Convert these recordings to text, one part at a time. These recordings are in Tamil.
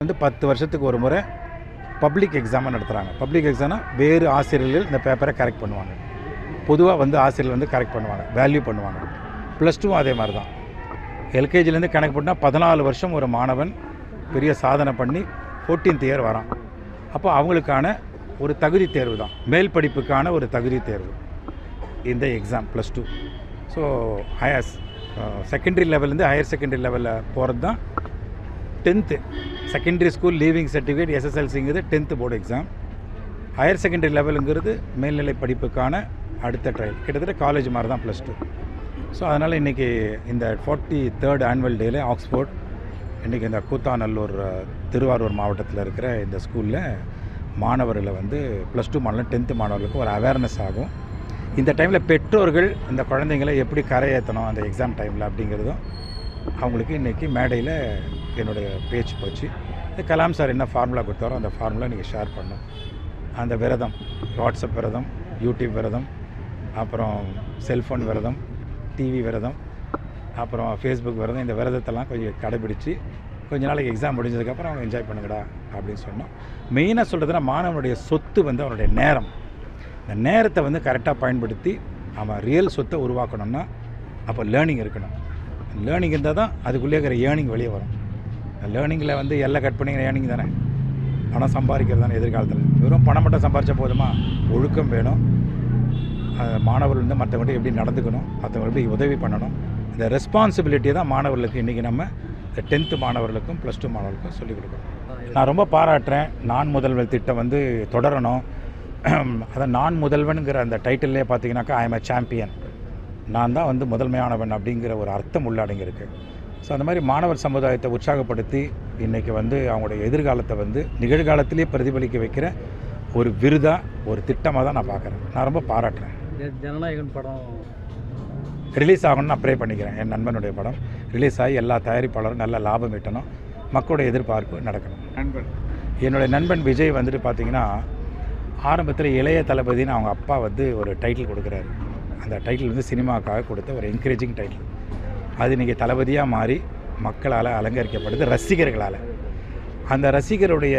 வந்து 10 வருஷத்துக்கு ஒரு முறை பப்ளிக் எக்ஸாமை நடத்துகிறாங்க. பப்ளிக் எக்ஸாம்னா வேறு ஆசிரியர்கள் இந்த பேப்பரை கரெக்ட் பண்ணுவாங்க. பொதுவாக வந்து ஆசிரியர்கள் வந்து கரெக்ட் பண்ணுவாங்க, வேல்யூ பண்ணுவாங்க. +2 அதே மாதிரி தான். எல்கேஜிலேருந்து கணக்கு பண்ணால் 14 வருஷம் ஒரு மாணவன் பெரிய சாதனை பண்ணி 14th இயர் வரான். அப்போ அவங்களுக்கான ஒரு தகுதி தேர்வு தான், மேல் படிப்புக்கான ஒரு தகுதி தேர்வு இந்த எக்ஸாம் +2. ஸோ செகண்டரி லெவல்லேருந்து ஹையர் செகண்டரி லெவலில் போகிறது தான் 10th secondary school leaving certificate. SSLCங்கிறது 10th board exam. Higher secondary லெவலுங்கிறது மேல்நிலை படிப்புக்கான அடுத்த ட்ரையல், கிட்டத்தட்ட காலேஜ் மாதிரி தான் +2. ஸோ அதனால் இன்றைக்கி இந்த 43rd ஆனுவல் டேயில் ஆக்ஸ்ஃபோர்ட், இன்றைக்கி இந்த கூத்தாநல்லூர் திருவாரூர் மாவட்டத்தில் இருக்கிற இந்த ஸ்கூலில் மாணவர்களை வந்து +2 மாணவர்கள் 10th மாணவர்களுக்கு ஒரு அவேர்னஸ் ஆகும். இந்த டைமில் பெற்றோர்கள் இந்த குழந்தைங்களை எப்படி கரையேற்றணும் அந்த எக்ஸாம் டைமில் அப்படிங்கிறதும் அவங்களுக்கு இன்றைக்கி மேடையில் என்னுடைய பேச்சு போச்சு. இந்த கலாம் சார் என்ன ஃபார்முலா கொடுத்தாரோ அந்த ஃபார்முலா நீங்கள் ஷேர் பண்ணணும். அந்த விரதம், வாட்ஸ்அப் விரதம், யூடியூப் விரதம், அப்புறம் செல்ஃபோன் விரதம், டிவி விரதம், அப்புறம் ஃபேஸ்புக் விரதம், இந்த விரதத்தெல்லாம் கொஞ்சம் கடைபிடிச்சி கொஞ்ச நாளைக்கு எக்ஸாம் முடிஞ்சதுக்கப்புறம் அவங்க என்ஜாய் பண்ணுங்கடா அப்படின்னு சொன்னோம். மெயினாக சொல்கிறதுனா மாணவனுடைய சொத்து வந்து அவனுடைய நேரம். இந்த நேரத்தை வந்து கரெக்டாக பயன்படுத்தி அவன் ரியல் சொத்தை உருவாக்கணும்னா அப்போ லேர்னிங் இருக்கணும். லேர்னிங் இருந்தால் தான் அதுக்குள்ளே இருக்கிற ஏர்னிங் வெளியே வரும். லேர்னிங்கில் வந்து எல்லாம் கட் பண்ணிக்கிற ஏர்னிங் தானே, பணம் சம்பாதிக்கிறது தானே எதிர்காலத்தில். வெறும் பணம் மட்டும் சம்பாதிச்சா போதுமா? ஒழுக்கம் வேணும். மாணவர்கள் வந்து மற்றவங்கள்ட்ட எப்படி நடந்துக்கணும், மற்றவங்க எப்படி உதவி பண்ணணும், இந்த ரெஸ்பான்சிபிலிட்டியை தான் மாணவர்களுக்கு இன்றைக்கி நம்ம இந்த 10th மாணவர்களுக்கும் +2 மாணவர்களுக்கும் சொல்லிக் கொடுக்கணும். நான் ரொம்ப பாராட்டுறேன். நான் முதல்வன் திட்டம் வந்து தொடரணும். அதான் நான் முதல்வனுங்கிற அந்த டைட்டில்லே பார்த்தீங்கன்னாக்கா ஐ எம் அ சாம்பியன், நான் தான் வந்து முதன்மையானவன் அப்படிங்கிற ஒரு அர்த்தம் உள்ளடங்கியிருக்கு. ஸோ அந்த மாதிரி மாணவர் சமுதாயத்தை உற்சாகப்படுத்தி இன்றைக்கி வந்து அவங்களுடைய எதிர்காலத்தை வந்து நிகழ்காலத்திலே பிரதிபலிக்க வைக்கிற ஒரு விருதாக, ஒரு திட்டமாக தான் நான் பார்க்குறேன். நான் ரொம்ப பாராட்டுறேன். ஜனநாயகன் படம் ரிலீஸ் ஆகணும்னு நான் ப்ரே பண்ணிக்கிறேன். என் நண்பனுடைய படம் ரிலீஸ் ஆகி எல்லா தயாரிப்பாளரும் நல்ல லாபம் ஈட்டணும், மக்களுடைய எதிர்பார்ப்பு நடக்கணும். என்னுடைய நண்பன் விஜய் வந்துட்டு பார்த்திங்கன்னா ஆரம்பத்தில் இளைய தளபதினு அவங்க அப்பா வந்து ஒரு டைட்டில் கொடுக்குறாரு. அந்த டைட்டில் வந்து சினிமாவுக்காக கொடுத்த ஒரு என்கரேஜிங் டைட்டில். அது இன்றைக்கி தளபதியாக மாறி மக்களால் அலங்கரிக்கப்படுது, ரசிகர்களால். அந்த ரசிகருடைய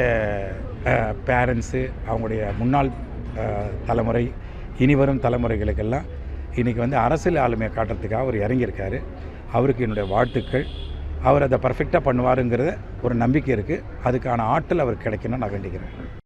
பேரண்ட்ஸு, அவங்களுடைய முன்னாள் தலைமுறை, இனிவரும் தலைமுறைகளுக்கெல்லாம் இன்றைக்கி வந்து அரசியல் ஆளுமையை காட்டுறதுக்காக அவர் இறங்கியிருக்காரு. அவருக்கு என்னுடைய வாழ்த்துக்கள். அவர் அதை பர்ஃபெக்டாக பண்ணுவாருங்கிறத ஒரு நம்பிக்கை இருக்குது. அதுக்கான ஆற்றல் அவருக்கு கிடைக்கணும்னு நான் வேண்டிக்கிறேன்.